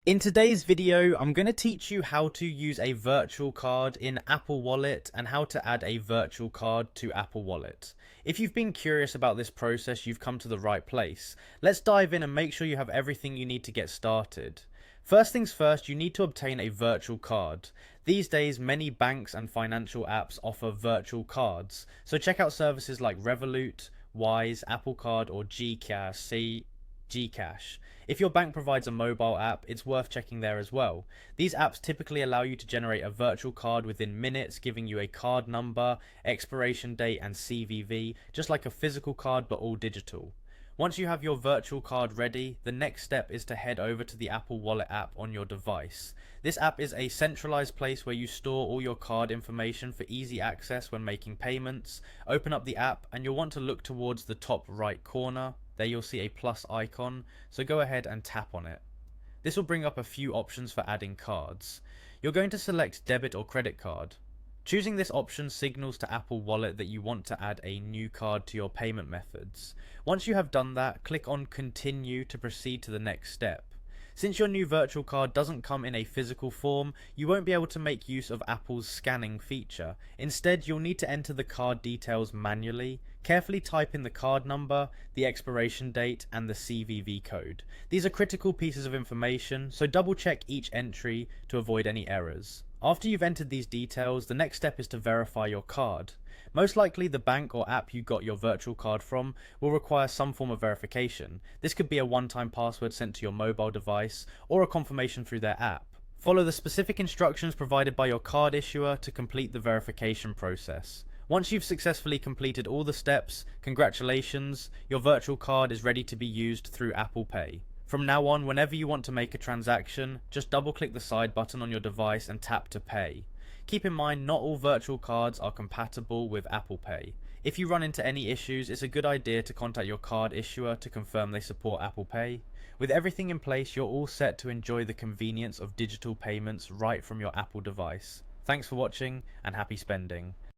In today's video, I'm going to teach you how to use a virtual card in Apple Wallet and how to add a virtual card to Apple Wallet. If you've been curious about this process, you've come to the right place. Let's dive in and make sure you have everything you need to get started. First things first, you need to obtain a virtual card. These days, many banks and financial apps offer virtual cards, so check out services like Revolut, Wise, Apple Card, or Gcash. If your bank provides a mobile app, it's worth checking there as well. These apps typically allow you to generate a virtual card within minutes, giving you a card number, expiration date, and CVV, just like a physical card but all digital. Once you have your virtual card ready, the next step is to head over to the Apple Wallet app on your device. This app is a centralized place where you store all your card information for easy access when making payments. Open up the app and you'll want to look towards the top right corner. There you'll see a plus icon, so go ahead and tap on it. This will bring up a few options for adding cards. You're going to select debit or credit card. Choosing this option signals to Apple Wallet that you want to add a new card to your payment methods. Once you have done that, click on Continue to proceed to the next step. Since your new virtual card doesn't come in a physical form, you won't be able to make use of Apple's scanning feature. Instead, you'll need to enter the card details manually. Carefully type in the card number, the expiration date, and the CVV code. These are critical pieces of information, so double check each entry to avoid any errors. After you've entered these details, the next step is to verify your card. Most likely the bank or app you got your virtual card from will require some form of verification. This could be a one-time password sent to your mobile device or a confirmation through their app. Follow the specific instructions provided by your card issuer to complete the verification process. Once you've successfully completed all the steps, congratulations, your virtual card is ready to be used through Apple Pay. From now on, whenever you want to make a transaction, just double-click the side button on your device and tap to pay. Keep in mind, not all virtual cards are compatible with Apple Pay. If you run into any issues, it's a good idea to contact your card issuer to confirm they support Apple Pay. With everything in place, you're all set to enjoy the convenience of digital payments right from your Apple device. Thanks for watching and happy spending.